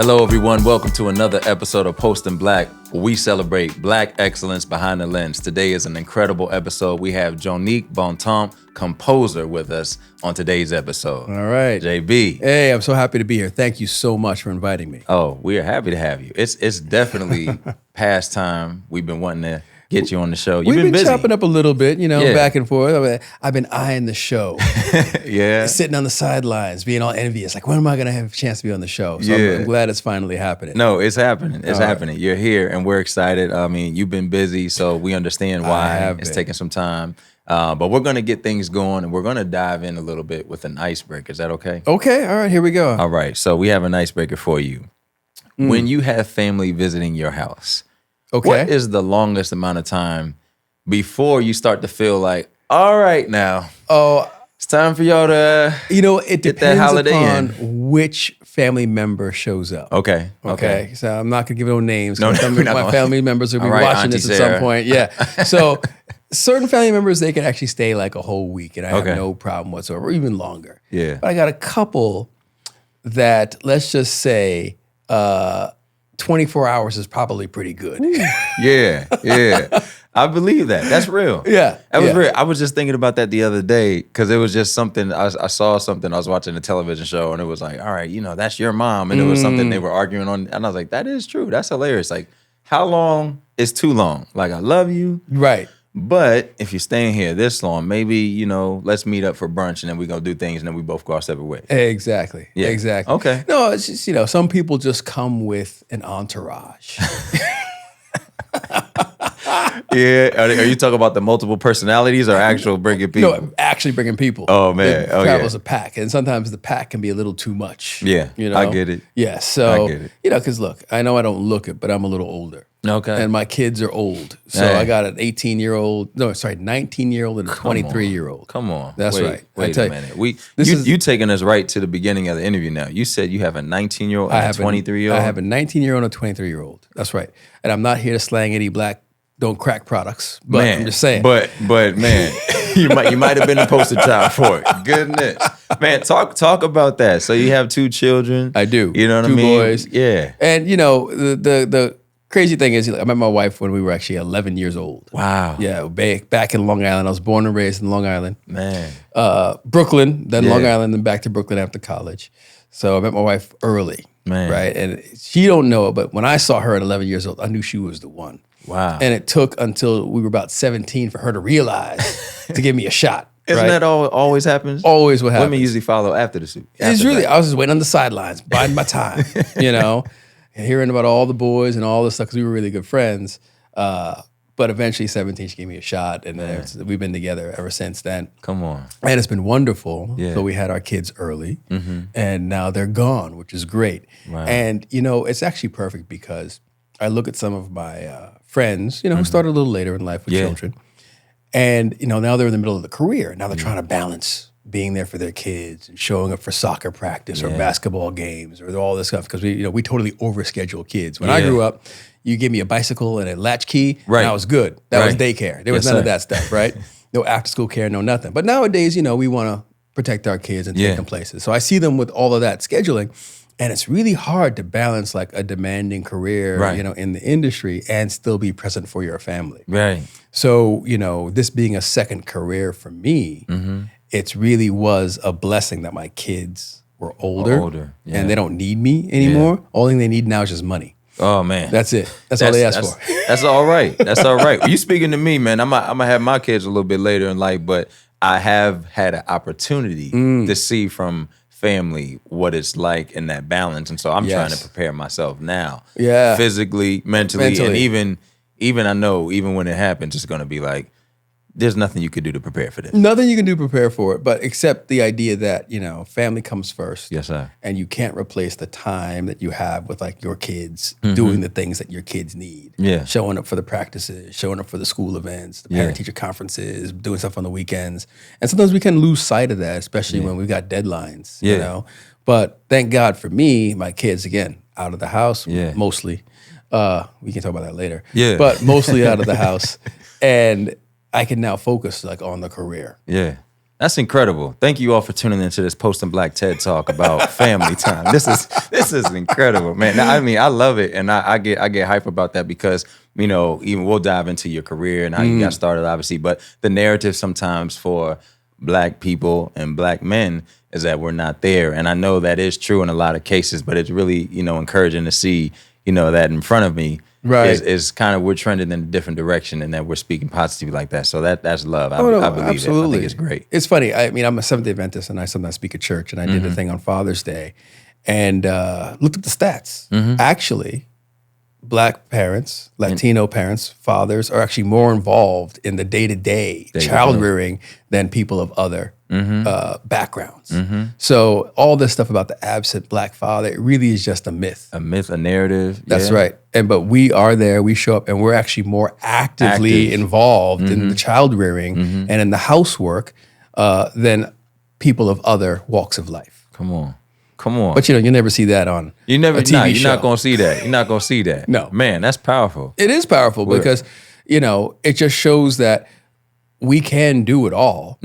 Hello, everyone. Welcome to another episode of Post in Black, where we celebrate Black excellence behind the lens. Today is an incredible episode. We have Jongnic Bontemps, composer, with us on today's episode. All right. JB. Hey, I'm so happy to be here. Thank you so much for inviting me. Oh, we are happy to have you. It's definitely past time. We've been wanting to get you on the show. You've been busy. Chopping up a little bit, back and forth. I've been eyeing the show. Yeah. Sitting on the sidelines, being all envious. Like, when am I going to have a chance to be on the show? So I'm glad it's finally happening. No, it's happening. It's happening. You're here, and we're excited. I mean, you've been busy, so we understand why it's taking some time. But we're going to get things going, and we're going to dive in a little bit with an icebreaker. Is that okay? Okay. All right. Here we go. All right. So we have an icebreaker for you. When you have family visiting your house, what is the longest amount of time before you start to feel like, all right, now, it's time for y'all to it get that holiday depends upon in. which family member shows up. Okay. So I'm not going to give no names. No, my family members will be watching Auntie this at Sarah. some point. Yeah. So certain family members, they can actually stay like a whole week, and I have no problem whatsoever, or even longer. Yeah. But I got a couple that, let's just say, 24 hours is probably pretty good. Yeah. I believe that. That's real. Yeah. That was real. I was just thinking about that the other day because it was just something, I saw something, I was watching a television show and it was like, all right, that's your mom. And it was something they were arguing on. And I was like, that is true. That's hilarious. Like, how long is too long? Like, I love you. Right. But if you're staying here this long, maybe, let's meet up for brunch and then we go do things and then we both go our separate ways. Exactly. Yeah. Exactly. Okay. No, it's just, some people just come with an entourage. Yeah. Are you talking about the multiple personalities or actual bringing people? No, actually bringing people. Oh, man. It travels a pack. And sometimes the pack can be a little too much. Yeah. I get it. Yeah. So, I get it. Because look, I know I don't look it, but I'm a little older. Okay. And my kids are old. So I got an 19-year-old and a 23-year-old. Come on. That's right. Wait a minute. You taking us right to the beginning of the interview now. You said you have a 19-year-old and a 23-year-old? I have a 19-year-old and a 23-year-old. That's right. And I'm not here to slang any black don't crack products, but I'm just saying. But man, you might have been the poster child for it. Goodness. Man, talk about that. So you have two children. I do. You know what I mean? mean? 2 boys. Yeah. And the crazy thing is, I met my wife when we were actually 11 years old. Wow. Yeah, back in Long Island. I was born and raised in Long Island. Man. Brooklyn, then Long Island, then back to Brooklyn after college. So I met my wife early. Man. Right? And she don't know it, but when I saw her at 11 years old, I knew she was the one. Wow. And it took until we were about 17 for her to realize to give me a shot. Isn't that always happens? Always what happens. Women usually follow after the suit. I was just waiting on the sidelines, biding my time, and hearing about all the boys and all this stuff because we were really good friends. But eventually 17, she gave me a shot, and we've been together ever since then. Come on. And it's been wonderful. Yeah. So we had our kids early, and now they're gone, which is great. Wow. And, it's actually perfect because I look at some of my friends, who started a little later in life with children. And, now they're in the middle of the career. Now they're trying to balance being there for their kids and showing up for soccer practice or basketball games or all this stuff. Because we totally overschedule kids. When I grew up, you give me a bicycle and a latchkey, and I was good. That was daycare. There was none of that stuff, right? No after school care, no nothing. But nowadays, we want to protect our kids and take them places. So I see them with all of that scheduling. And it's really hard to balance like a demanding career, in the industry and still be present for your family. Right. So, this being a second career for me, it really was a blessing that my kids were older and they don't need me anymore. Yeah. All thing they need now is just money. Oh, man. That's it. That's all they ask for. That's all right. That's all right. You speaking to me, man. I'm going to have my kids a little bit later in life, but I have had an opportunity to see from family what it's like in that balance, and so I'm trying to prepare myself now, physically, mentally, and even I know even when it happens, it's going to be like there's nothing you could do to prepare for this. Nothing you can do to prepare for it, but except the idea that family comes first. Yes, sir. And you can't replace the time that you have with like your kids doing the things that your kids need. Yeah, showing up for the practices, showing up for the school events, the parent-teacher conferences, doing stuff on the weekends, and sometimes we can lose sight of that, especially when we've got deadlines. But thank God for me, my kids again out of the house mostly. We can talk about that later. Yeah, but mostly out of the house, and I can now focus like on the career. Yeah. That's incredible. Thank you all for tuning into this Post and Black TED Talk about family time. This is incredible, man. I mean, I love it, and I get hype about that because even we'll dive into your career and how you got started, obviously. But the narrative sometimes for Black people and Black men is that we're not there, and I know that is true in a lot of cases. But it's really encouraging to see that in front of me. Right. Is kind of we're trending in a different direction and that we're speaking positively like that. So that's love. I believe absolutely. It. I think it's great. It's funny. I mean, I'm a Seventh-day Adventist and I sometimes speak at church, and I did a thing on Father's Day and looked at the stats. Actually, Black parents, Latino parents, fathers are actually more involved in the day-to-day child rearing than people of other backgrounds. So all this stuff about the absent Black father, it really is just a myth. A narrative. That's right. But we are there, we show up, and we're actually more actively involved in the child rearing and in the housework than people of other walks of life. Come on. But you never see that on a TV show. You're not going to see that. You're not going to see that. No. Man, that's powerful. It is powerful because, it just shows that we can do it all.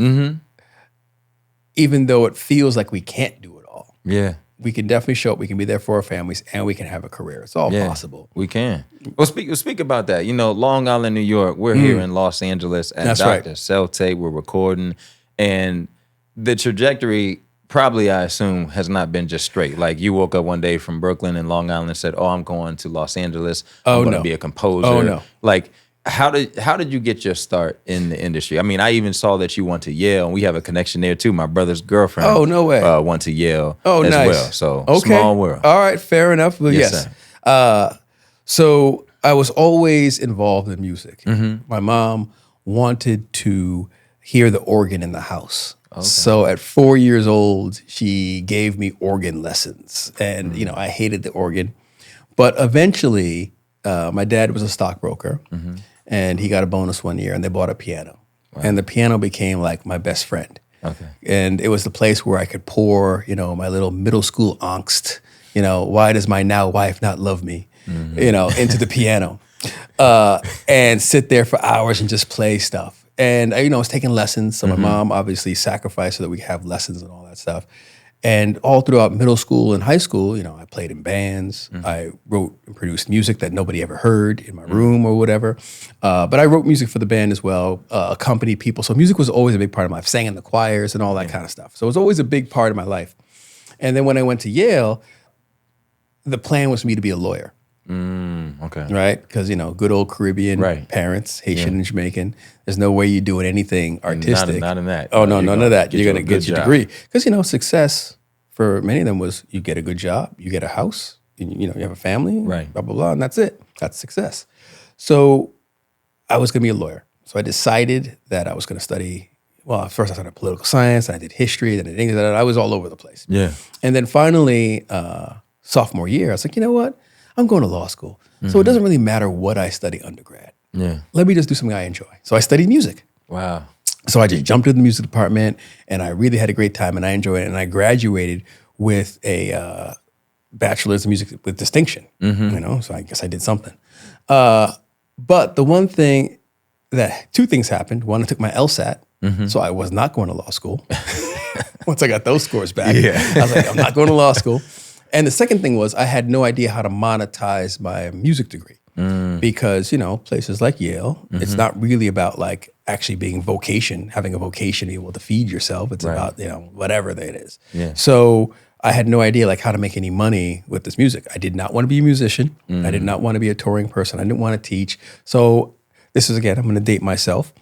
Even though it feels like we can't do it all. Yeah. We can definitely show up. We can be there for our families, and we can have a career. It's all possible. We can. Well, speak about that. Long Island, New York. We're here in Los Angeles at Dr. Cell Tape. We're recording. And the trajectory probably, I assume, has not been just straight. Like you woke up one day from Brooklyn and Long Island and said, I'm going to Los Angeles. I'm going to be a composer. Oh, no. Like, how did you get your start in the industry? I mean, I even saw that you went to Yale, and we have a connection there too. My brother's girlfriend. Oh, no way. Went to Yale. Oh, as nice. well. So small world. All right, fair enough. But yes. So I was always involved in music. My mom wanted to hear the organ in the house. Okay. So at 4 years old, she gave me organ lessons, and I hated the organ, but eventually, my dad was a stockbroker. And he got a bonus one year, and they bought a piano. Wow. And the piano became like my best friend. Okay. And it was the place where I could pour, my little middle school angst, why does my now wife not love me, into the piano, and sit there for hours and just play stuff. And, I was taking lessons. So my mom obviously sacrificed so that we could have lessons and all that stuff. And all throughout middle school and high school, I played in bands. I wrote and produced music that nobody ever heard in my room or whatever. But I wrote music for the band as well, accompanied people. So music was always a big part of my life. Sang in the choirs and all that kind of stuff. So it was always a big part of my life. And then when I went to Yale, the plan was for me to be a lawyer. Okay. Right? Because, good old Caribbean parents, Haitian and Jamaican. There's no way you're doing anything artistic. Not in that. Oh, no, none of that. You're going to get your degree. Because, success for many of them was you get a good job, you get a house, you have a family, blah, blah, blah, and that's it. That's success. So I was going to be a lawyer. So I decided that I was going to study, well, first I started political science, then I did history, then I did English, I was all over the place. Yeah. And then finally, sophomore year, I was like, you know what? I'm going to law school. So it doesn't really matter what I study undergrad. Yeah. Let me just do something I enjoy. So I studied music. Wow. So I just jumped into the music department, and I really had a great time, and I enjoyed it. And I graduated with a bachelor's in music with distinction. So I guess I did something. But the one thing two things happened. One, I took my LSAT, so I was not going to law school. Once I got those scores back, I was like, I'm not going to law school. And the second thing was I had no idea how to monetize my music degree because, places like Yale, it's not really about like actually having a vocation, being able to feed yourself. It's about, whatever that is. Yeah. So I had no idea like how to make any money with this music. I did not want to be a musician. I did not want to be a touring person. I didn't want to teach. So this is, again, I'm going to date myself.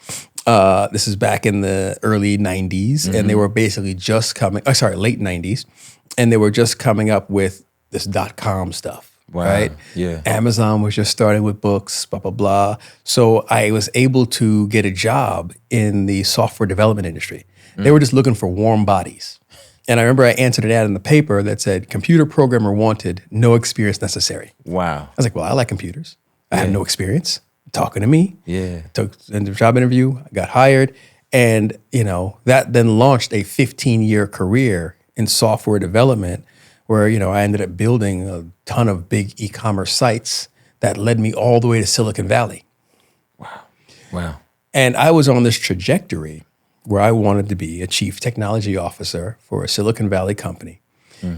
This is back in the early 90s, and they were basically just late 90s. And they were just coming up with this .com stuff, right? Yeah. Amazon was just starting with books, blah, blah, blah. So I was able to get a job in the software development industry. They were just looking for warm bodies. And I remember I answered an ad in the paper that said, computer programmer wanted, no experience necessary. Wow. I was like, well, I like computers. I have no experience. Talking to me. Yeah. Took a job interview. I got hired. And, that then launched a 15-year career in software development where, I ended up building a ton of big e-commerce sites that led me all the way to Silicon Valley. Wow. And I was on this trajectory where I wanted to be a chief technology officer for a Silicon Valley company.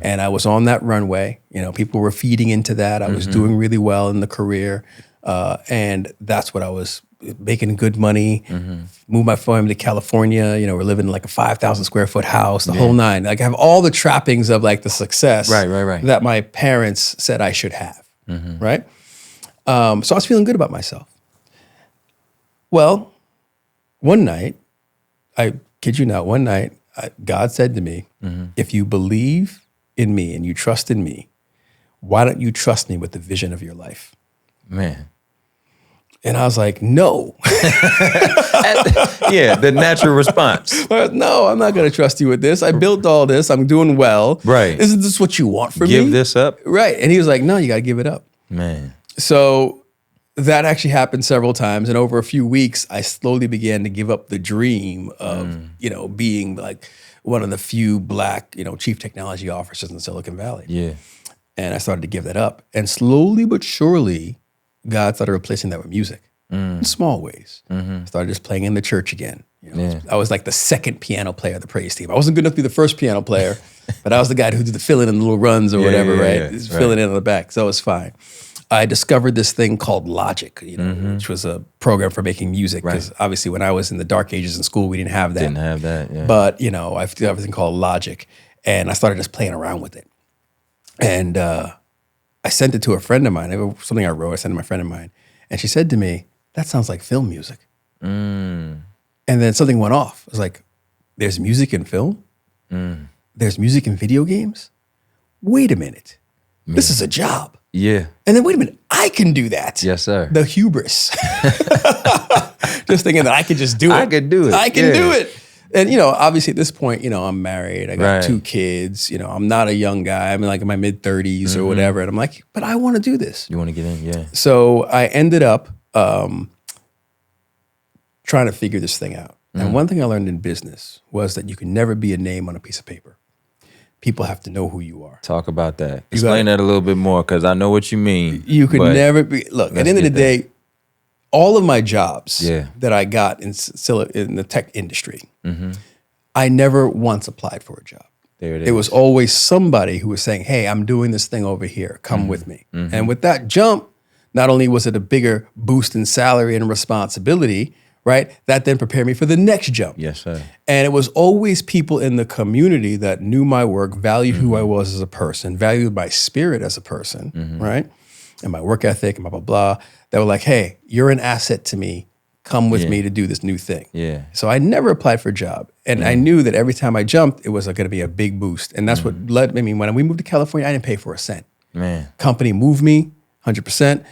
And I was on that runway. You know, people were feeding into that. I was doing really well in the career. And that's what I was making good money, moved my family to California. You know, we're living in like a 5,000 square foot house, the whole nine. Like I have all the trappings of like the success that my parents said I should have, right? So I was feeling good about myself. Well, one night, I kid you not, one night, God said to me, if you believe in me and you trust in me, why don't you trust me with the vision of your life? Man. And I was like, no. Yeah, the natural response. No, I'm not going to trust you with this. I built all this. I'm doing well. Right. Isn't this what you want from me? Give this up. Right. And he was like, no, you got to give it up. Man. So that actually happened several times. And over a few weeks, I slowly began to give up the dream of, you know, being like one of the few Black, you know, chief technology officers in Silicon Valley. Yeah. And I started to give that up. And slowly but surely, God started replacing that with music in small ways. I started just playing in the church again. You know, I was like the second piano player of the praise team. I wasn't good enough to be the first piano player, but I was the guy who did the filling in the little runs or whatever, right? Filling in on the back. So it was fine. I discovered this thing called Logic, you know, which was a program for making music. Because obviously when I was in the dark ages in school, we didn't have that. Yeah. But, you know, I did everything called Logic. And I started just playing around with it. And I sent it to a friend of mine. It was something I wrote. I sent it to my friend of mine. And she said to me, that sounds like film music. And then something went off. I was like, there's music in film? There's music in video games? Wait a minute. This is a job. Yeah. And then wait a minute, I can do that. Yes, sir. The hubris. Just thinking that I could just do it. I could do it. I can do it. And, you know, obviously at this point, you know, I'm married. I got 2 kids. You know, I'm not a young guy. I'm like in my mid 30s or whatever. And I'm like, but I want to do this. You want to get in? Yeah. So I ended up trying to figure this thing out. And one thing I learned in business was that you can never be a name on a piece of paper. People have to know who you are. Talk about that. Explain that a little bit more, because I know what you mean. You could never be, look, at the end of the day, all of my jobs that I got in the tech industry, I never once applied for a job. There it is. It was always somebody who was saying, hey, I'm doing this thing over here. Come with me. And with that jump, not only was it a bigger boost in salary and responsibility, right? That then prepared me for the next jump. Yes, sir. And it was always people in the community that knew my work, valued who I was as a person, valued my spirit as a person, right? And my work ethic and blah, blah, blah. That were like, hey, you're an asset to me. Come with me to do this new thing. Yeah. So I never applied for a job. And I knew that every time I jumped, it was going to be a big boost. And that's what led me. I mean, when we moved to California, I didn't pay for a cent. Man. Company moved me 100%.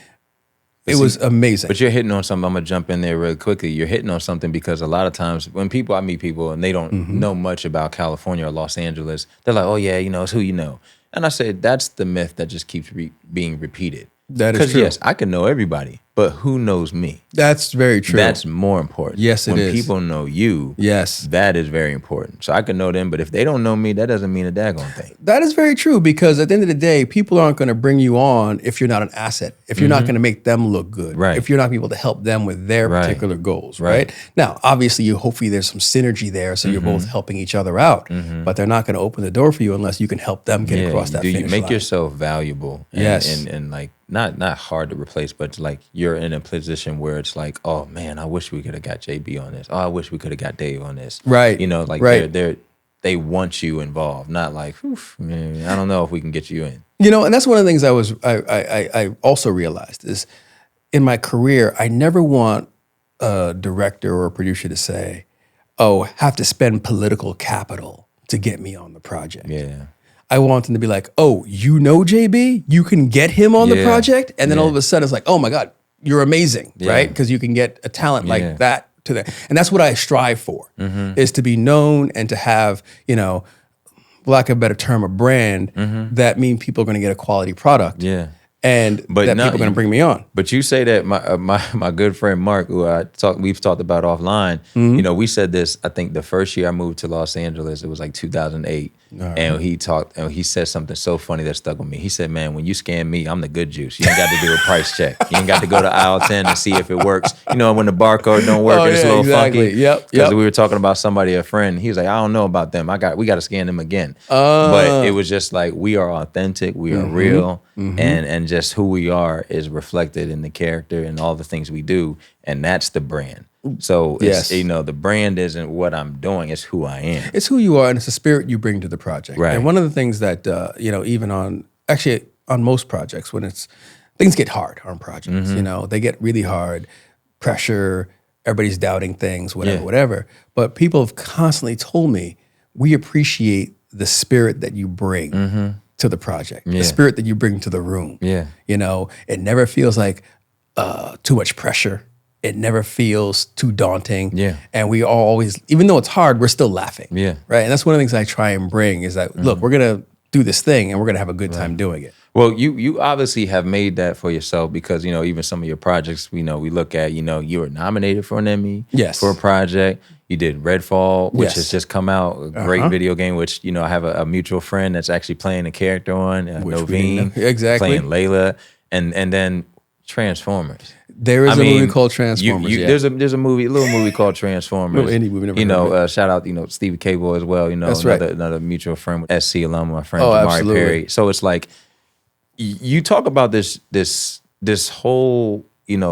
It was amazing. But you're hitting on something. I'm going to jump in there really quickly. You're hitting on something because a lot of times when I meet people and they don't know much about California or Los Angeles, they're like, oh yeah, you know, it's who you know. And I said, that's the myth that just keeps being repeated. That is true. Because yes, I can know everybody, but who knows me? That's very true. That's more important. Yes, it is. When people know you, yes, that is very important. So I can know them, but if they don't know me, that doesn't mean a daggone thing. That is very true, because at the end of the day, people aren't going to bring you on if you're not an asset, if you're not going to make them look good, if you're not able to help them with their particular goals, right? Now, obviously, hopefully there's some synergy there, so you're both helping each other out, but they're not going to open the door for you unless you can help them get across that finish line. You make yourself valuable and like, not hard to replace, but like you're in a position where it's like, oh man, I wish we could have got JB on this. Oh, I wish we could have got Dave on this. Right. You know, like they want you involved, not like, man, I don't know if we can get you in. You know, and that's one of the things I also realized is in my career, I never want a director or a producer to say, oh, have to spend political capital to get me on the project. Yeah. I want them to be like, oh, you know JB? You can get him on the project? And then all of a sudden it's like, oh my God, you're amazing, right? Because you can get a talent like that to them. And that's what I strive for, is to be known and to have, you know, lack of a better term, a brand that means people are going to get a quality product. Yeah. And that people are going to bring me on. But you say that my good friend Mark, who we've talked about offline, you know, we said this, I think the first year I moved to Los Angeles, it was like 2008. and he said something so funny that stuck with me. He said, "Man, when you scan me, I'm the good juice. You ain't got to do a price check. You ain't got to go to aisle 10 to see if it works. You know, when the barcode don't work, it's a little funky." Yep. Because we were talking about somebody, a friend. He was like, "I don't know about them. We got to scan them again." But it was just like, we are authentic, we are real, and just who we are is reflected in the character and all the things we do, and that's the brand. So it's, the brand isn't what I'm doing, it's who I am. It's who you are, and it's the spirit you bring to the project. Right. And one of the things that, even on most projects, when things get hard on projects, they get really hard, pressure, everybody's doubting things, whatever. But people have constantly told me, we appreciate the spirit that you bring to the project, the spirit that you bring to the room. Yeah. It never feels like too much pressure. It never feels too daunting. Yeah. And we always, even though it's hard, we're still laughing. Yeah. Right. And that's one of the things I try and bring is that, look, we're going to do this thing and we're going to have a good time doing it. Well, you obviously have made that for yourself because, even some of your projects, we look at, you were nominated for an Emmy for a project. You did Redfall, which has just come out, a great video game, which, I have a mutual friend that's actually playing a character on, Noveen, exactly, playing Layla, and then Transformers. There is a movie called Transformers. There's a little movie called Transformers. Little indie movie, never shout out, Stevie Cable as well. That's another mutual friend with SC alum, my friend absolutely. Perry. So it's like you talk about this whole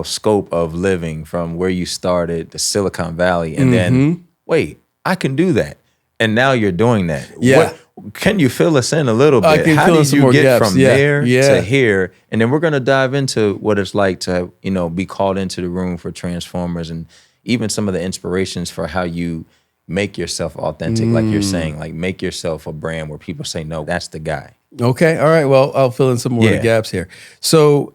scope of living from where you started, the Silicon Valley, and then wait, I can do that, and now you're doing that. Yeah. Can you fill us in a little bit? How did you get from there to here? And then we're going to dive into what it's like to, be called into the room for Transformers and even some of the inspirations for how you make yourself authentic, like you're saying, like make yourself a brand where people say, no, that's the guy. Okay. All right. Well, I'll fill in some more of the gaps here. So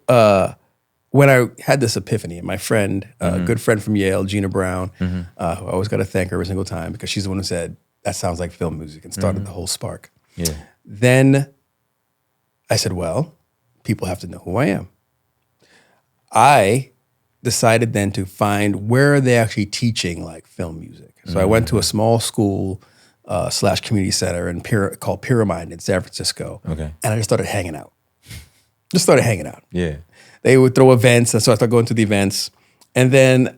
when I had this epiphany, my friend, a good friend from Yale, Gina Brown, I always got to thank her every single time because she's the one who said, that sounds like film music, and started the whole spark. Yeah. Then I said, well, people have to know who I am. I decided then to find where are they actually teaching like film music. So I went to a small school / community center called Pyramid in San Francisco. Okay. And I just started hanging out. Yeah. They would throw events, and so I started going to the events. And then,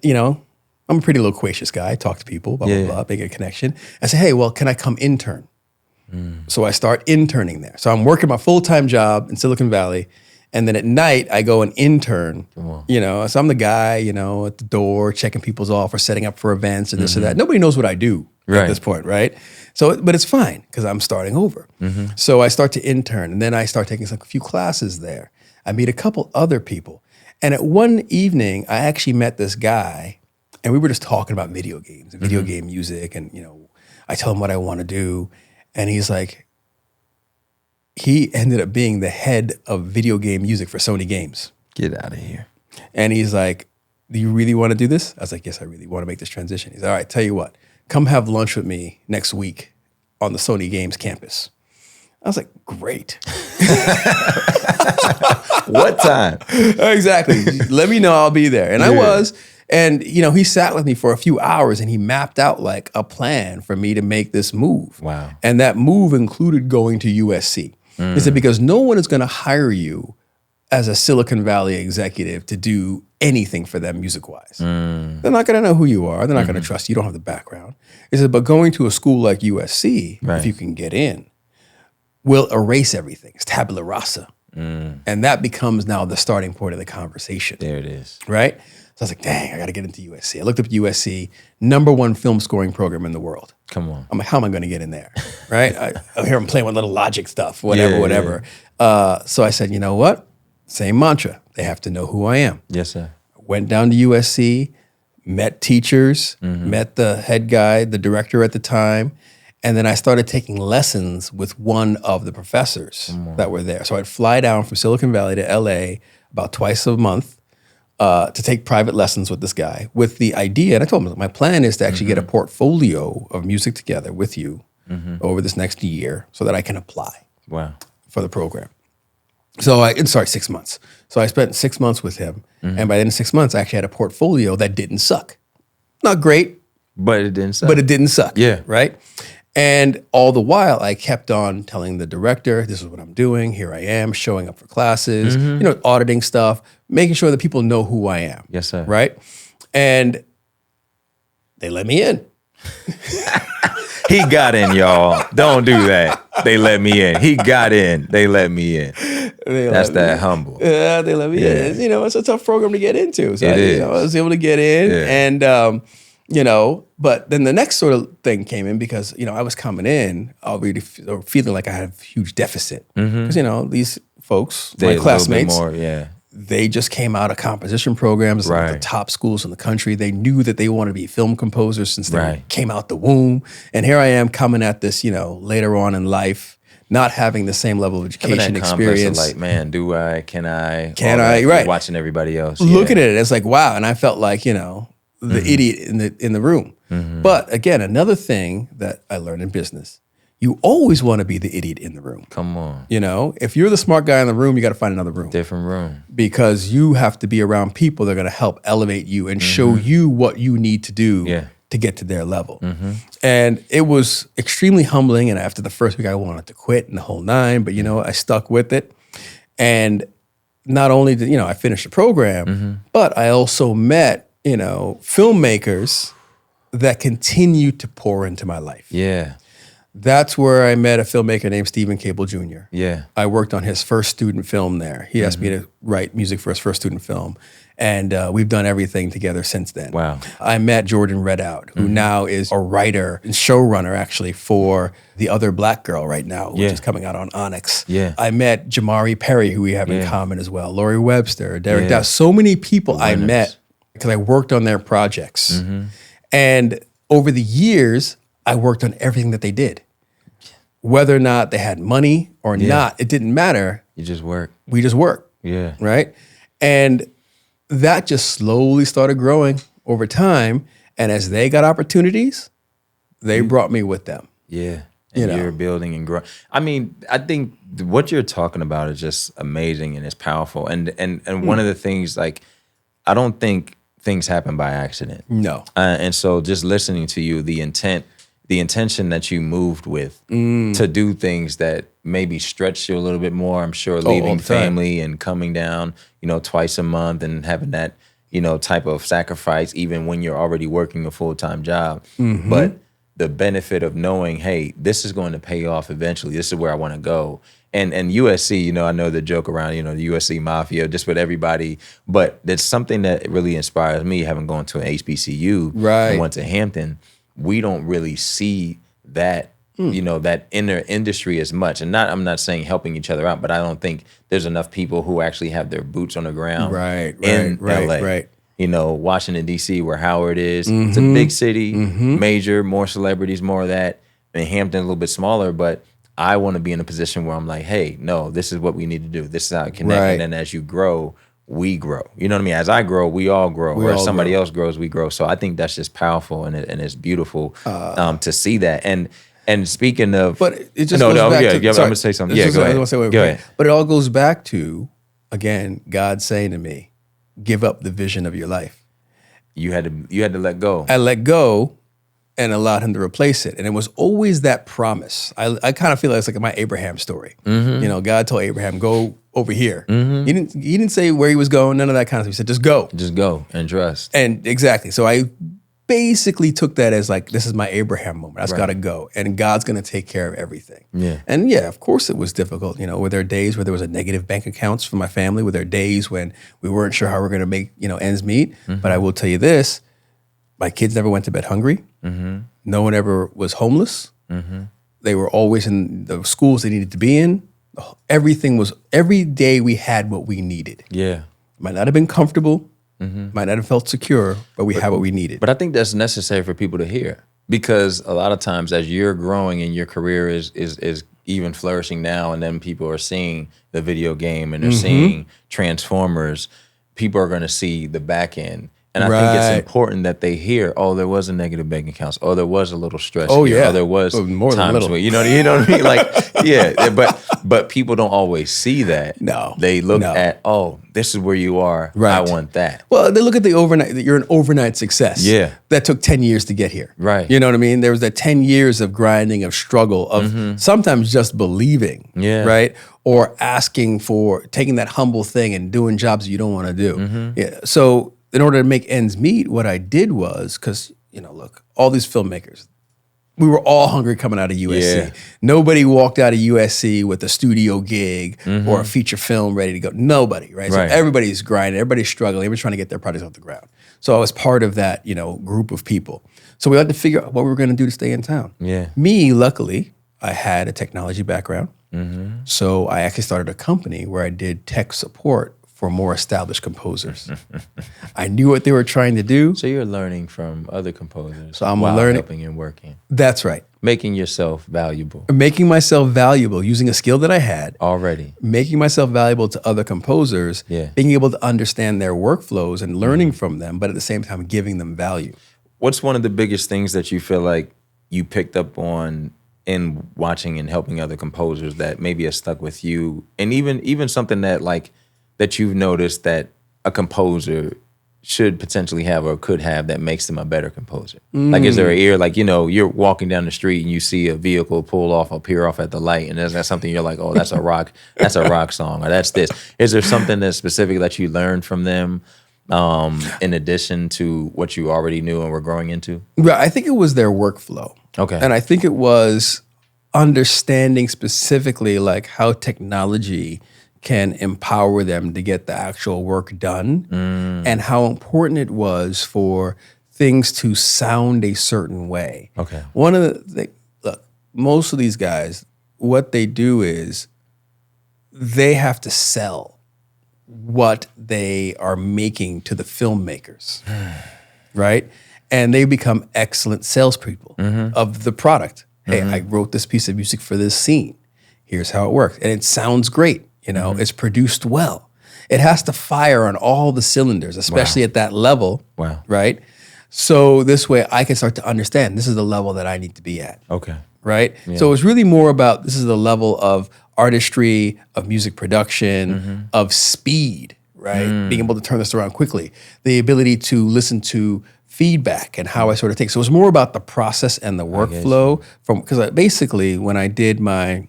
I'm a pretty loquacious guy. I talk to people, blah, blah, blah, make a connection. I say, hey, well, can I come intern? So I start interning there. So I'm working my full-time job in Silicon Valley, and then at night I go and intern. So I'm the guy, at the door, checking people's off or setting up for events and this or that. Nobody knows what I do at this point, right? So, but it's fine because I'm starting over. So I start to intern, and then I start taking a few classes there. I meet a couple other people. And at one evening, I actually met this guy, and we were just talking about video games and video game music. And, I tell him what I want to do. And he's like, he ended up being the head of video game music for Sony Games. Get out of here. And he's like, do you really want to do this? I was like, yes, I really want to make this transition. He's like, all right, tell you what, come have lunch with me next week on the Sony Games campus. I was like, great. What time? Exactly. Let me know, I'll be there. And I was. And, he sat with me for a few hours and he mapped out like a plan for me to make this move. Wow. And that move included going to USC. He said, because no one is going to hire you as a Silicon Valley executive to do anything for them music-wise. They're not going to know who you are. They're not going to trust you. You don't have the background. He said, but going to a school like USC, if you can get in, will erase everything. It's tabula rasa. And that becomes now the starting point of the conversation. There it is. Right? So I was like, dang, I got to get into USC. I looked up USC, #1 film scoring program in the world. Come on. I'm like, how am I going to get in there? Right? I hear them playing with little logic stuff, whatever. So I said, you know what? Same mantra. They have to know who I am. Yes, sir. Went down to USC, met teachers, met the head guy, the director at the time. And then I started taking lessons with one of the professors that were there. So I'd fly down from Silicon Valley to LA about twice a month to take private lessons with this guy with the idea. And I told him, my plan is to actually get a portfolio of music together with you over this next year so that I can apply for the program. So 6 months. So I spent 6 months with him. And by the end of 6 months, I actually had a portfolio that didn't suck. Not great. But it didn't suck. But it didn't suck. Yeah. Right? And all the while, I kept on telling the director, this is what I'm doing. Here I am, showing up for classes, auditing stuff, making sure that people know who I am. Yes, sir. Right? And they let me in. He got in, y'all. Don't do that. They let me in. He got in. They let me in. That's that humble. Yeah, they let me in. It's a tough program to get into. So I was able to get in, and but then the next sort of thing came in because I was coming in already feeling like I had a huge deficit because these folks, my classmates, they just came out of composition programs, like the top schools in the country. They knew that they wanted to be film composers since they came out the womb. And here I am coming at this, later on in life, not having the same level of education experience. Like, man, do I? Can I? Right. Watching everybody else. Looking at it, it's like, wow. And I felt like, the idiot in the room. But again, another thing that I learned in business, you always want to be the idiot in the room. Come on. If you're the smart guy in the room, you got to find another room. Different room. Because you have to be around people that are going to help elevate you and show you what you need to do to get to their level. And it was extremely humbling. And after the first week, I wanted to quit and the whole nine. But, I stuck with it. And not only did, I finish the program, but I also met, filmmakers that continue to pour into my life. Yeah. That's where I met a filmmaker named Stephen Cable Jr. Yeah. I worked on his first student film there. He asked me to write music for his first student film. And we've done everything together since then. Wow. I met Jordan Redout, who now is a writer and showrunner, actually, for The Other Black Girl right now, which is coming out on Onyx. Yeah. I met Jamari Perry, who we have in common as well, Lori Webster, Derek Dow. So many people I met because I worked on their projects. And over the years, I worked on everything that they did. Whether or not they had money or not, it didn't matter. You just work. We just work. Yeah. Right? And that just slowly started growing over time. And as they got opportunities, they brought me with them. Yeah. And you're building and growing. I mean, I think what you're talking about is just amazing and it's powerful. And one of the things, like, I don't think things happen by accident. No. And so just listening to you, the intention that you moved with to do things that maybe stretch you a little bit more. I'm sure leaving family and coming down, twice a month and having that, type of sacrifice, even when you're already working a full-time job. But the benefit of knowing, hey, this is going to pay off eventually. This is where I want to go. And USC, I know the joke around, the USC Mafia, just with everybody. But there's something that really inspires me, having gone to an HBCU and went to Hampton. We don't really see that, that inner industry as much. And I'm not saying helping each other out, but I don't think there's enough people who actually have their boots on the ground in LA. Washington, D.C., where Howard is. It's a big city, major, more celebrities, more of that. And Hampton a little bit smaller, but I want to be in a position where I'm like, hey, no, this is what we need to do. This is how it connects. And then as you grow, we grow. You know what I mean? As I grow, we all grow. Or as somebody else grows, we grow. So I think that's just powerful and it's beautiful to see that. And speaking of, but it just goes back to, I'm gonna say something. Yeah, go ahead. Go ahead. But it all goes back to, again, God saying to me, give up the vision of your life. You had to let go. I let go and allowed him to replace it. And it was always that promise. I kind of feel like it's like my Abraham story. God told Abraham, go over here. He didn't say where he was going, none of that kind of stuff. He said, just go. Just go and trust. And exactly. So I basically took that as like, this is my Abraham moment. I just got to go. And God's going to take care of everything. Yeah. And of course it was difficult. Were there days where there was a negative bank accounts for my family? Were there days when we weren't sure how we were going to make, ends meet? But I will tell you this, my kids never went to bed hungry. No one ever was homeless. They were always in the schools they needed to be in. Every day we had what we needed. Yeah. Might not have been comfortable, might not have felt secure, but we had what we needed. But I think that's necessary for people to hear, because a lot of times as you're growing and your career is even flourishing now, and then people are seeing the video game and they're seeing Transformers, people are going to see the back end. And I think it's important that they hear, oh, there was a negative bank account. Oh, there was a little stress. Oh, here. yeah. Oh, there was more than a little. Where, you know what I mean? Like, yeah. But people don't always see that. No. They look at, oh, this is where you are. Right. I want that. Well, they look at the overnight. You're an overnight success. Yeah. That took 10 years to get here. Right. You know what I mean? There was that 10 years of grinding, of struggle, of sometimes just believing. Yeah. Right. Or asking for, taking that humble thing and doing jobs you don't want to do. Yeah. So in order to make ends meet, what I did was, because, look, all these filmmakers, we were all hungry coming out of USC. Yeah. Nobody walked out of USC with a studio gig or a feature film ready to go. Nobody, right? So everybody's grinding, everybody's struggling, everybody's trying to get their projects off the ground. So I was part of that, group of people. So we had to figure out what we were going to do to stay in town. Yeah. Me, luckily, I had a technology background. So I actually started a company where I did tech support for more established composers. I knew what they were trying to do. So you're learning from other composers. So I'm while learning, helping and working. That's right. Making yourself valuable. Making myself valuable, using a skill that I had. Already. Making myself valuable to other composers. Yeah. Being able to understand their workflows and learning from them, but at the same time giving them value. What's one of the biggest things that you feel like you picked up on in watching and helping other composers that maybe has stuck with you? And even something that that you've noticed that a composer should potentially have or could have that makes them a better composer? Like, is there an ear, you're walking down the street and you see a vehicle pull off, appear off at the light, and is that something you're like, oh, that's a rock song, or that's this? Is there something that's specific that you learned from them in addition to what you already knew and were growing into? Right, I think it was their workflow. Okay. And I think it was understanding specifically how technology can empower them to get the actual work done, and how important it was for things to sound a certain way. Okay. One of look, most of these guys, what they do is they have to sell what they are making to the filmmakers, right? And they become excellent salespeople of the product. Hey, I wrote this piece of music for this scene. Here's how it works. And it sounds great. It's produced well. It has to fire on all the cylinders, especially at that level. Wow. Right? So this way I can start to understand this is the level that I need to be at. Okay. Right? Yeah. So it's really more about this is the level of artistry, of music production, of speed, right? Being able to turn this around quickly. The ability to listen to feedback and how I sort of take. So it's more about the process and the workflow because basically when I did my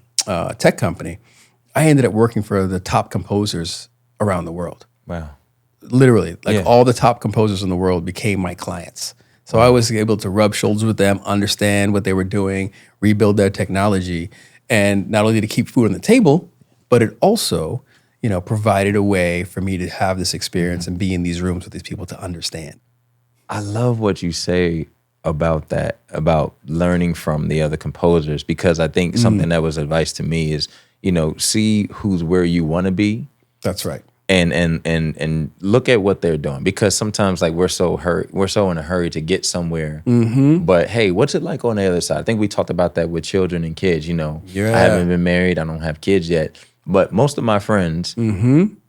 tech company, I ended up working for the top composers around the world. Wow. Literally, all the top composers in the world became my clients. So I was able to rub shoulders with them, understand what they were doing, rebuild their technology, and not only to keep food on the table, but it also, provided a way for me to have this experience and be in these rooms with these people to understand. I love what you say about that, about learning from the other composers, because I think something that was advice to me is, see who's where you want to be. That's right. And look at what they're doing, because sometimes we're so in a hurry to get somewhere. But hey, what's it like on the other side? I think we talked about that with children and kids. I haven't been married, I don't have kids yet, but most of my friends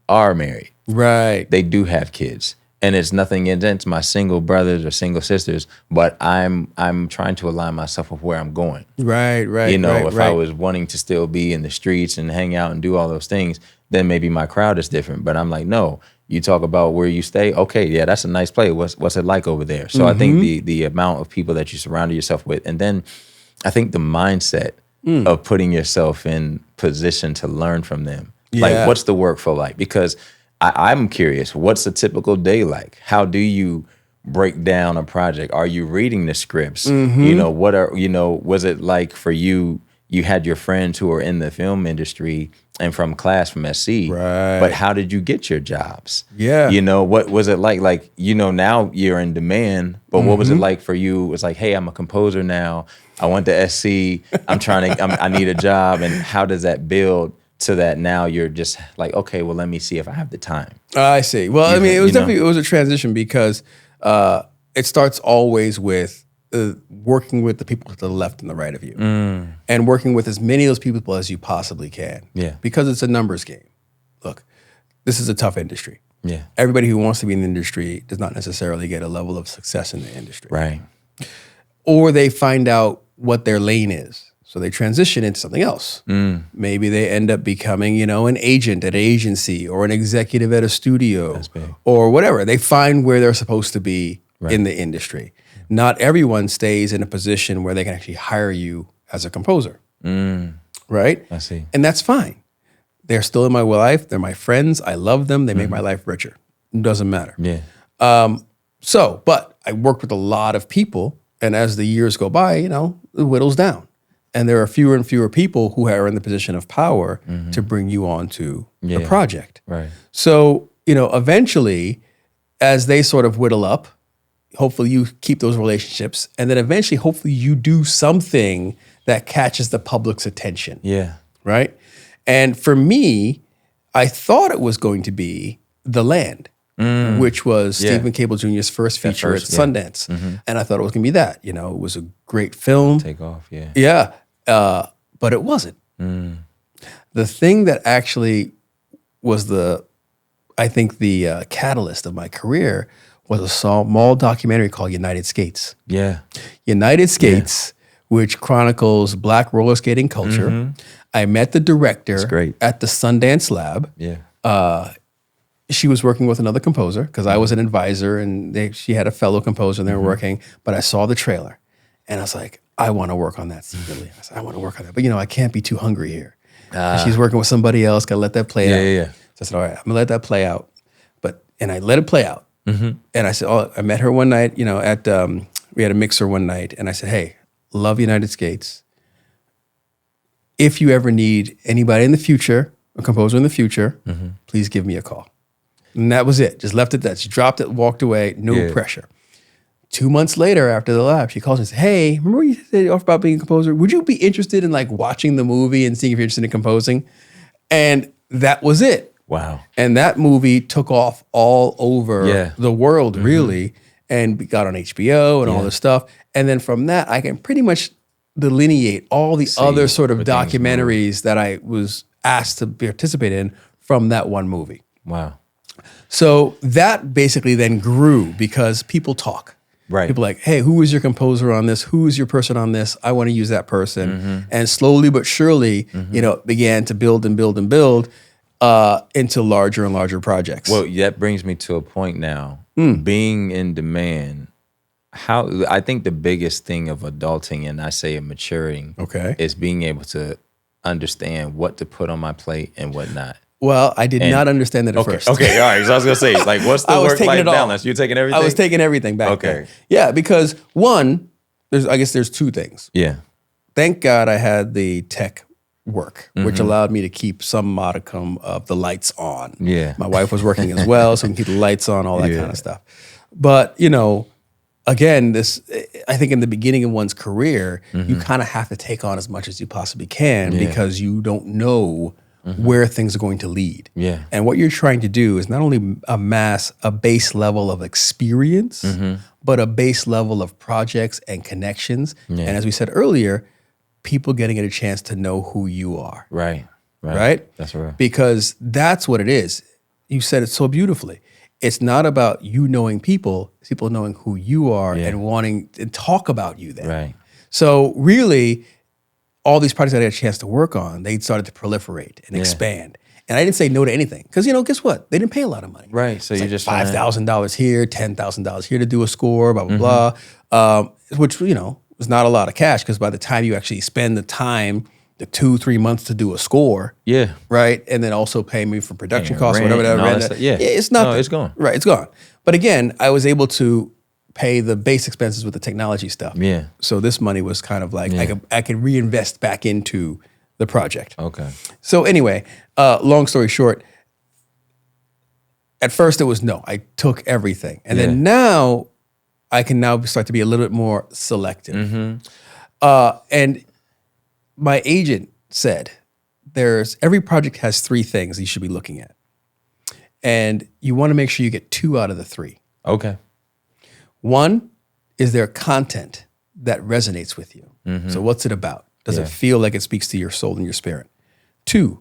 are married. Right. They do have kids. And it's nothing against my single brothers or single sisters, but I'm trying to align myself with where I'm going. Right. If I was wanting to still be in the streets and hang out and do all those things, then maybe my crowd is different. But I'm like, no, you talk about where you stay. Okay, yeah, that's a nice place. What's it like over there? So I think the amount of people that you surround yourself with, and then I think the mindset of putting yourself in position to learn from them. Yeah. What's the workflow like? Because I'm curious, what's a typical day like? How do you break down a project? Are you reading the scripts? Was it like for you, you had your friends who are in the film industry and from class from SC, right? But how did you get your jobs? Yeah. What was it like, now you're in demand, but what was it like for you? It was like, hey, I'm a composer now. I went to SC. I need a job. And how does that build to that now you're just like, okay, well, let me see if I have the time. I see. Well, it was definitely, it was a transition because it starts always with working with the people to the left and the right of you and working with as many of those people as you possibly can. Yeah. Because it's a numbers game. Look, this is a tough industry. Yeah. Everybody who wants to be in the industry does not necessarily get a level of success in the industry. Right. Or they find out what their lane is. So they transition into something else. Maybe they end up becoming, you know, an agent at an agency or an executive at a studio. That's big. Or whatever. They find where they're supposed to be in the industry. Not everyone stays in a position where they can actually hire you as a composer. Right? I see. And that's fine. They're still in my life. They're my friends. I love them. They make my life richer. It doesn't matter. Yeah. But I worked with a lot of people. And as the years go by, you know, it whittles down. And there are fewer and fewer people who are in the position of power to bring you on to the project. Right. So, you know, eventually, as they sort of whittle up, hopefully you keep those relationships. And then eventually, hopefully you do something that catches the public's attention. Yeah. Right? And for me, I thought it was going to be The Land, which was Stephen Cable Jr.'s first feature at Sundance. And I thought it was going to be that. You know, it was a great film. Take off, yeah. Yeah. But it wasn't. The thing that actually was the catalyst of my career was a small documentary called United Skates. Yeah. United Skates, which chronicles Black roller skating culture. I met the director at the Sundance Lab. Yeah. She was working with another composer because I was an advisor and she had a fellow composer and they were working, but I saw the trailer and I was like, I want to work on that secretly. I said, I want to work on that. But, you know, I can't be too hungry here. She's working with somebody else, got to let that play out. Yeah. So I said, all right, I'm going to let that play out. And I let it play out. And I said, I met her one night, you know, we had a mixer one night. And I said, hey, love United Skates. If you ever need anybody in the future, a composer in the future, please give me a call. And that was it. Just left it that. She dropped it, walked away, no pressure. 2 months later, after the lab, she calls me and says, hey, remember when you said about being a composer? Would you be interested in like watching the movie and seeing if you're interested in composing? And that was it. Wow. And that movie took off all over the world, really, and got on HBO and all this stuff. And then from that, I can pretty much delineate all the other sort of documentaries that I was asked to participate in from that one movie. Wow. So that basically then grew because people talk. Right. People like, hey, who is your composer on this? Who is your person on this? I want to use that person. And slowly but surely, you know, began to build and build and build into larger and larger projects. Well, that brings me to a point now. Being in demand, I think the biggest thing of adulting and I say maturing is being able to understand what to put on my plate and what not. Well, I did not understand that at first. Okay, all right. So I was going to say, like, what's the work-life balance? You're taking everything? I was taking everything back then. Yeah, because one, I guess there's two things. Yeah. Thank God I had the tech work, which allowed me to keep some modicum of the lights on. Yeah. My wife was working as well, so we can keep the lights on, all that kind of stuff. But, you know, again, I think in the beginning of one's career, you kind of have to take on as much as you possibly can because you don't know where things are going to lead. Yeah. And what you're trying to do is not only amass a base level of experience, but a base level of projects and connections. And as we said earlier, people getting a chance to know who you are. Right. That's right. Because that's what it is. You said it so beautifully. It's not about you knowing people, it's people knowing who you are and wanting to talk about you then. Right. So really, all these projects that I had a chance to work on, they started to proliferate and expand. And I didn't say no to anything because, you know, guess what? They didn't pay a lot of money. Right. So it's you like just $5,000 here, $10,000 here to do a score, blah, blah, blah. Which, you know, was not a lot of cash because by the time you actually spend the time, the 2-3 months to do a score, right, and then also pay me for production costs, whatever. It's nothing. No, it's gone. Right, it's gone. But again, I was able to pay the base expenses with the technology stuff. Yeah. So this money was kind of like I could reinvest back into the project. Okay. So anyway, long story short, at first it was no. I took everything, and then now I can now start to be a little bit more selective. And my agent said, every project has 3 things you should be looking at. And you want to make sure you get 2 out of the 3. Okay. 1, is there content that resonates with you? So what's it about? Does it feel like it speaks to your soul and your spirit? 2,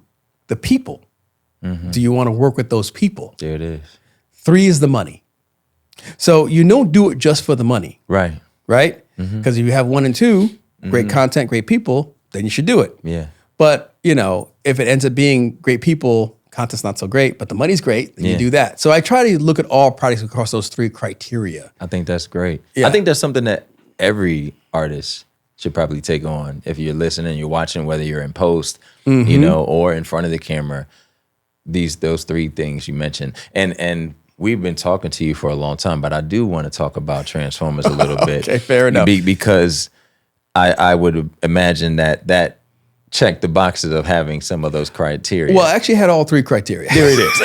the people. Do you want to work with those people? There it is. 3 is the money. So you don't do it just for the money, Right. right? Because if you have 1 and 2, great content, great people, then you should do it. Yeah. But, if it ends up being great people, content's not so great, but the money's great, then you do that. So I try to look at all projects across those 3 criteria. I think that's great. Yeah. I think that's something that every artist should probably take on. If you're listening, you're watching, whether you're in post, or in front of the camera, those 3 things you mentioned. And we've been talking to you for a long time, but I do want to talk about Transformers a little bit. Okay, fair enough. Because I would imagine that checked the boxes of having some of those criteria. Well, I actually had all 3 criteria. There it is.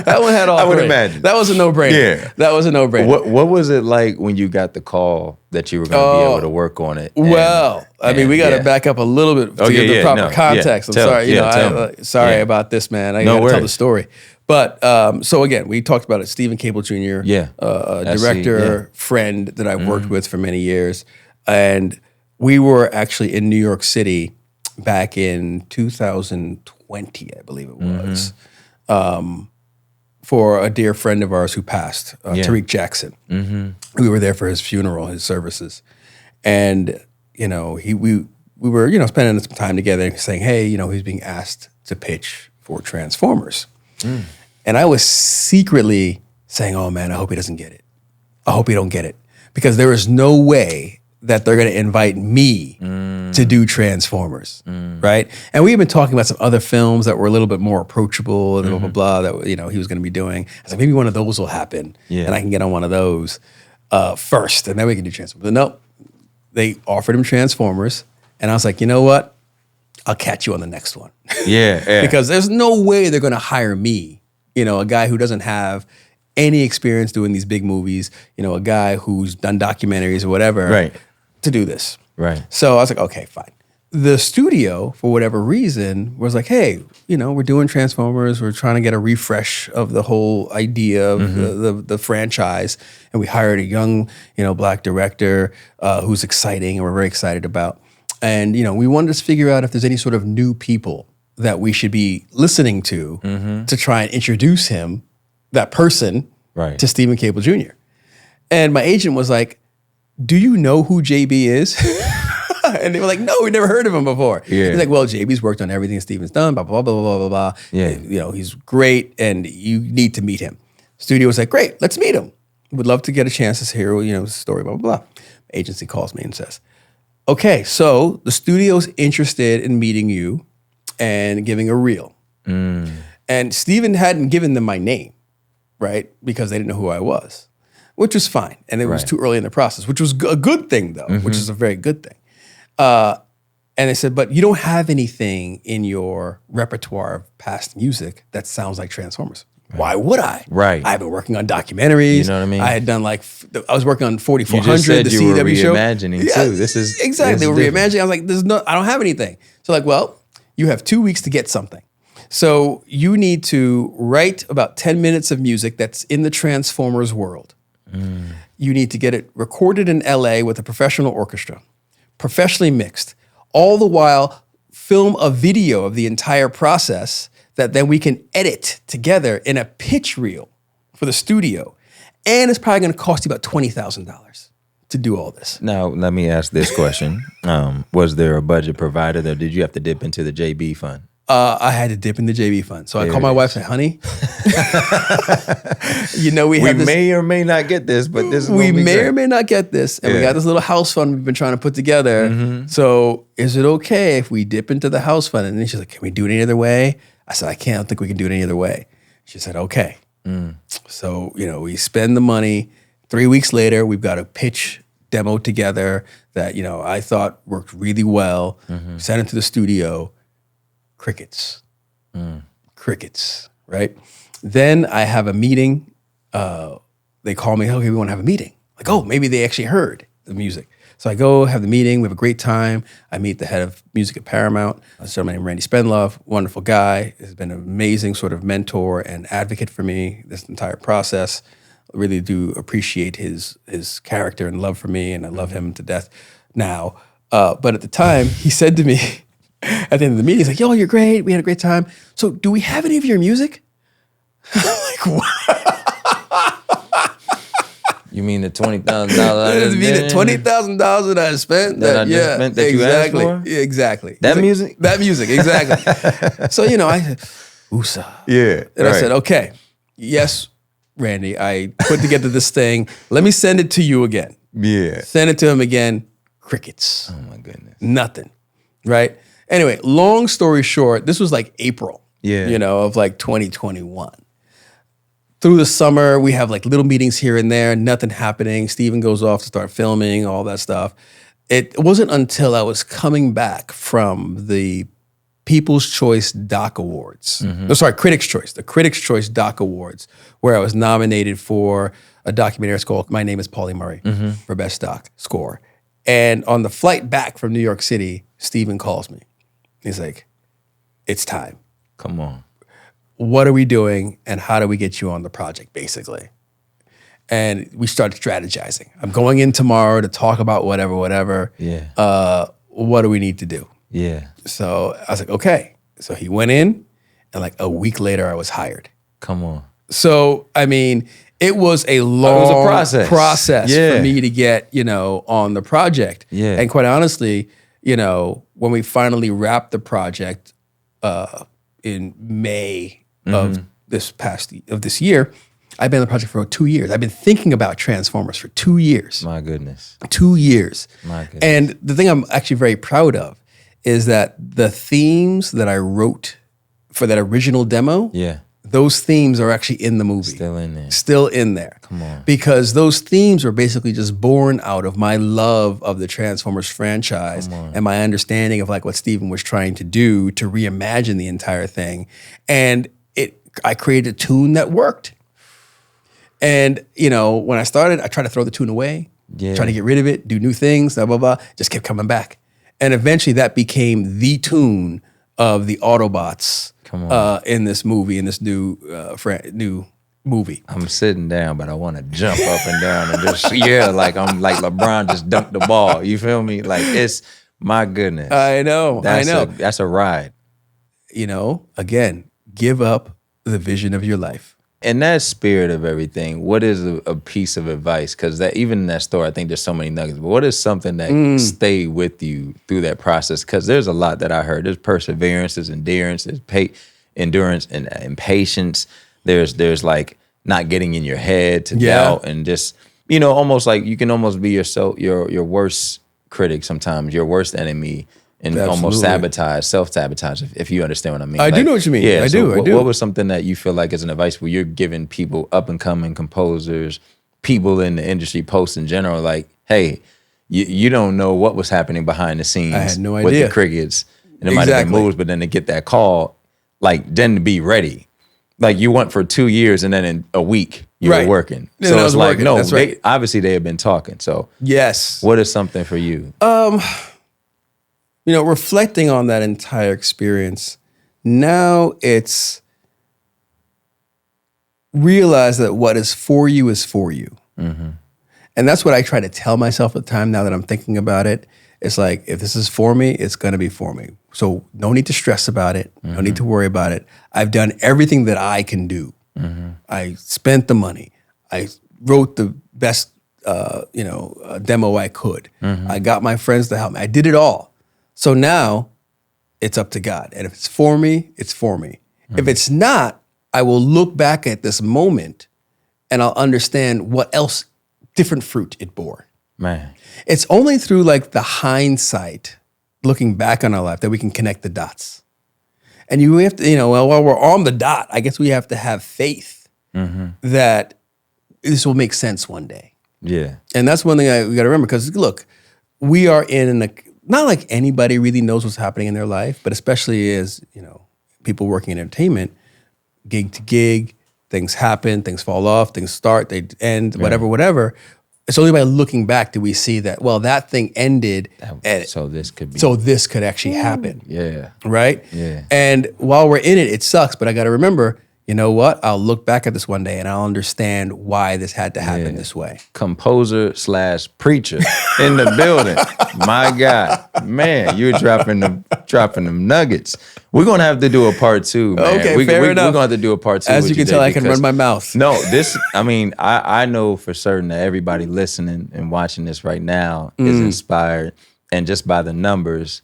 That one had all 3. I would imagine. That was a no-brainer. Yeah. That was a no-brainer. What was it like when you got the call that you were going to be able to work on it? We got to back up a little bit to give the proper context. I'm sorry. Sorry about this, man. I got to tell the story. But so again, we talked about it. Stephen Cable Jr., a director, friend that I've worked with for many years. And we were actually in New York City back in 2020, I believe it was, for a dear friend of ours who passed, Tariq Jackson. We were there for his funeral, his services. And, we were, spending some time together saying, hey, he's being asked to pitch for Transformers. And I was secretly saying, oh man, I hope he doesn't get it. I hope he don't get it. Because there is no way that they're going to invite me to do Transformers, right? And we had been talking about some other films that were a little bit more approachable, and blah, blah, blah, that, he was going to be doing. I was like, maybe one of those will happen, and I can get on one of those first, and then we can do Transformers. But nope, they offered him Transformers, and I was like, you know what? I'll catch you on the next one. Yeah. Because there's no way they're going to hire me, a guy who doesn't have any experience doing these big movies, a guy who's done documentaries or whatever, to do this. Right. So I was like, okay, fine. The studio, for whatever reason, was like, hey, we're doing Transformers. We're trying to get a refresh of the whole idea of the franchise. And we hired a young, black director who's exciting and we're very excited about. And, we wanted to figure out if there's any sort of new people that we should be listening to try and introduce him, that person, to Stephen Cable Jr. And my agent was like, do you know who JB is? And they were like, no, we never heard of him before. Yeah. He's like, well, JB's worked on everything Steven's done, blah, blah, blah, blah, blah, blah. Yeah. He's great and you need to meet him. Studio was like, great, let's meet him. Would love to get a chance to hear, his story, blah, blah, blah. Agency calls me and says, okay, so the studio's interested in meeting you and giving a reel. And Steven hadn't given them my name, right? Because they didn't know who I was, which was fine. And it was too early in the process, which was a good thing though, which is a very good thing. And they said, but you don't have anything in your repertoire of past music that sounds like Transformers. Why would I? Right. I've been working on documentaries. You know what I mean? I had done I was working on 4400, you just said the you CW were show. reimagining too. This is exactly. We're reimagining. I was like, I don't have anything. So well, you have 2 weeks to get something. So you need to write about 10 minutes of music that's in the Transformers world. You need to get it recorded in LA with a professional orchestra, professionally mixed. All the while, film a video of the entire process that then we can edit together in a pitch reel for the studio. And it's probably going to cost you about $20,000 to do all this. Now, let me ask this question. Was there a budget provided or did you have to dip into the JB fund? I had to dip in the JB fund. So I called my wife and said, honey, we may or may not get this, but this is we may or may not get this. And we got this little house fund we've been trying to put together. So is it okay if we dip into the house fund? And then she's like, can we do it any other way? I said, I don't think we can do it any other way. She said, okay. So, we spend the money. 3 weeks later, we've got a pitch demo together that, I thought worked really well. Sent it to the studio. Crickets. Crickets, right? Then I have a meeting. They call me, okay, we want to have a meeting. Like, oh, maybe they actually heard the music. So I go have the meeting. We have a great time. I meet the head of music at Paramount. A gentleman named Randy Spendlove, wonderful guy. Has been an amazing sort of mentor and advocate for me this entire process. I really do appreciate his character and love for me, and I love him to death now. But at the time, he said to me, at the end of the meeting, he's like, yo, you're great. We had a great time. So do we have any of your music? Like, what? You mean the $20,000? You mean the $20,000 that I spent? That I just spent that you asked for? Yeah, exactly. That music? That music, exactly. So, I said, USA. Yeah. And I said, okay, yes, Randy, I put together this thing. Let me send it to you again. Yeah. Send it to him again. Crickets. Oh, my goodness. Nothing. Right? Anyway, long story short, this was like April, of like 2021. Through the summer, we have like little meetings here and there, nothing happening. Steven goes off to start filming, all that stuff. It wasn't until I was coming back from the People's Choice Doc Awards. Critics' Choice, the Critics' Choice Doc Awards, where I was nominated for a documentary called My Name Is Pauli Murray for Best Doc Score. And on the flight back from New York City, Steven calls me. He's like, it's time. Come on. What are we doing and how do we get you on the project, basically? And we started strategizing. I'm going in tomorrow to talk about whatever. Yeah. What do we need to do? Yeah. So I was like, okay. So he went in, and like a week later, I was hired. Come on. So, I mean, it was a long process for me to get, on the project. Yeah. And quite honestly, when we finally wrapped the project in May of this year, I've been on the project for 2 years. I've been thinking about Transformers for 2 years. My goodness. 2 years. My goodness. And the thing I'm actually very proud of is that the themes that I wrote for that original demo, those themes are actually in the movie. Still in there. Still in there. Come on. Because those themes were basically just born out of my love of the Transformers franchise and my understanding of like what Steven was trying to do to reimagine the entire thing. And I created a tune that worked. And, when I started, I tried to throw the tune away, try to get rid of it, do new things, blah, blah, blah. Just kept coming back. And eventually that became the tune of the Autobots in this movie, in this new movie. I'm sitting down, but I want to jump up and down and just like I'm like LeBron just dunked the ball. You feel me? Like it's my goodness. I know. That's a ride. Again, give up the vision of your life. In that spirit of everything, what is a piece of advice? Because even in that story, I think there's so many nuggets. But what is something that stayed with you through that process? Because there's a lot that I heard. There's perseverance, there's endurance, there's endurance and patience. There's like not getting in your head to doubt and just almost like you can almost be your worst critic sometimes, your worst enemy. And almost self-sabotage, if you understand what I mean. I do know what you mean. Yeah, I do. What was something that you feel like is an advice where you're giving people, up-and-coming composers, people in the industry, posts in general, like, hey, you don't know what was happening behind the scenes. I had no with idea. the crickets. And it might have been moves, but then to get that call, like, then to be ready. Like, you went for 2 years, and then in a week, you were working. So it's like, no, obviously they have been talking. So yes. What is something for you? Reflecting on that entire experience, now it's realize that what is for you is for you. Mm-hmm. And that's what I try to tell myself at the time now that I'm thinking about it. It's like, if this is for me, it's going to be for me. So no need to stress about it. No need to worry about it. I've done everything that I can do. Mm-hmm. I spent the money. I wrote the best, demo I could. Mm-hmm. I got my friends to help me. I did it all. So now it's up to God. And if it's for me, it's for me. Mm-hmm. If it's not, I will look back at this moment and I'll understand what else, different fruit it bore. Man. It's only through like the hindsight, looking back on our life, that we can connect the dots. And you have to, while we're on the dot, I guess we have to have faith that this will make sense one day. Yeah. And that's one thing we got to remember, because look, we are not like anybody really knows what's happening in their life, but especially as, people working in entertainment, gig to gig, things happen, things fall off, things start, they end, whatever. It's only by looking back do we see that, well, that thing ended. So this could actually happen. Yeah. Right? Yeah. And while we're in it, it sucks, but I got to remember, you know what? I'll look back at this one day and I'll understand why this had to happen this way. Composer/preacher in the building. My God, man, you're dropping them nuggets. We're gonna have to do a part 2, man. Okay, fair enough. We're gonna have to do a part 2. As you can tell, I can run my mouth. No, I know for certain that everybody listening and watching this right now is inspired, and just by the numbers.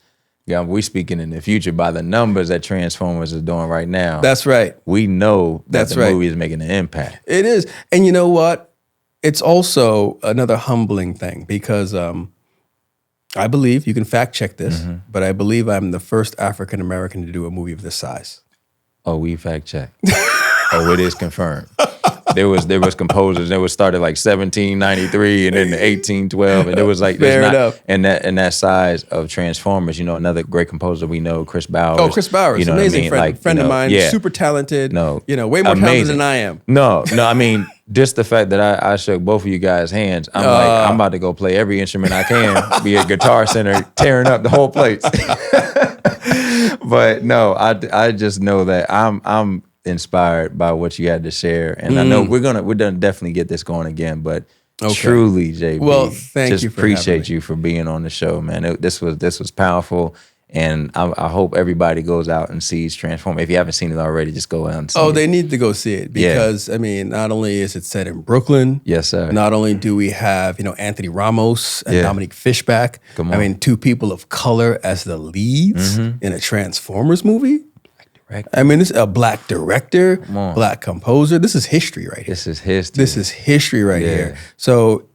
Yeah, we speaking in the future by the numbers that Transformers is doing right now. That's right. We know that That's the right. movie is making an impact. It is. And you know what? It's also another humbling thing because I believe, you can fact check this, but I believe I'm the first African American to do a movie of this size. Oh, we fact checked. Oh, it is confirmed. There was composers that was started like 1793 and then 1812, and it was like Fair enough. And that size of Transformers. You know, another great composer we know, Chris Bowers. Oh, Chris Bowers, you know amazing what I mean? friend of mine, yeah. super talented. No, way more talented than I am. No, I mean, just the fact that I shook both of you guys' hands, I'm like, I'm about to go play every instrument I can, be at Guitar Center, tearing up the whole place. But no, I just know that I'm inspired by what you had to share, and I know we're gonna definitely get this going again. But truly, JB, well, thank you for appreciate having me. you for being on the show, man. This was powerful, and I hope everybody goes out and sees Transform. If you haven't seen it already, just go out and see it. They need to go see it because I mean, not only is it set in Brooklyn, Yes, sir. Not only do we have Anthony Ramos and Dominique Fishback. Come on. I mean, 2 people of color as the leads in a Transformers movie. I mean, this is a Black director, Black composer. This is history right here. This is history. This is history right here. So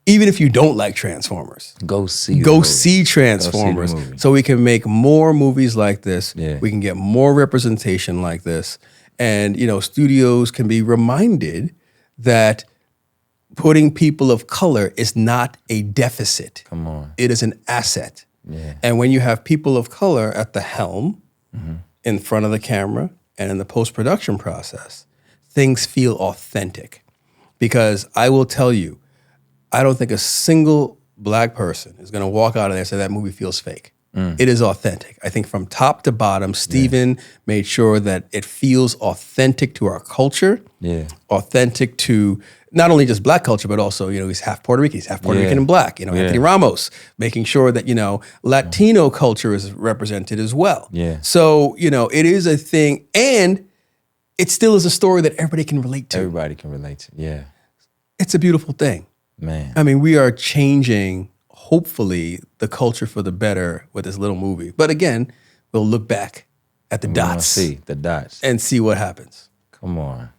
even if you don't like Transformers, go see Transformers the movie. so we can make more movies like this. Yeah. We can get more representation like this. And, studios can be reminded that putting people of color is not a deficit. Come on. It is an asset. Yeah. And when you have people of color at the helm, in front of the camera and in the post-production process, things feel authentic. Because I will tell you, I don't think a single Black person is gonna walk out of there and say that movie feels fake. It is authentic. I think from top to bottom, Steven made sure that it feels authentic to our culture, authentic to not only just Black culture, but also, he's half Puerto Rican, he's half Puerto Rican and Black. Anthony Ramos, making sure that, Latino culture is represented as well. Yeah. So, it is a thing, and it still is a story that everybody can relate to. Everybody can relate to. Yeah. It's a beautiful thing. Man. I mean, we are changing, hopefully, the culture for the better with this little movie. But again, we'll look back at the dots. See the dots. And see what happens. Come on,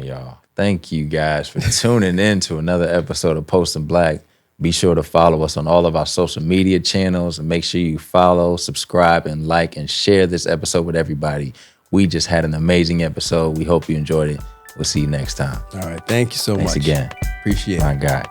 y'all. Thank you guys for tuning in to another episode of Posting Black. Be sure to follow us on all of our social media channels and make sure you follow, subscribe, and like and share this episode with everybody. We just had an amazing episode. We hope you enjoyed it. We'll see you next time. All right. Thank you so much. Thanks again. Appreciate it. My God.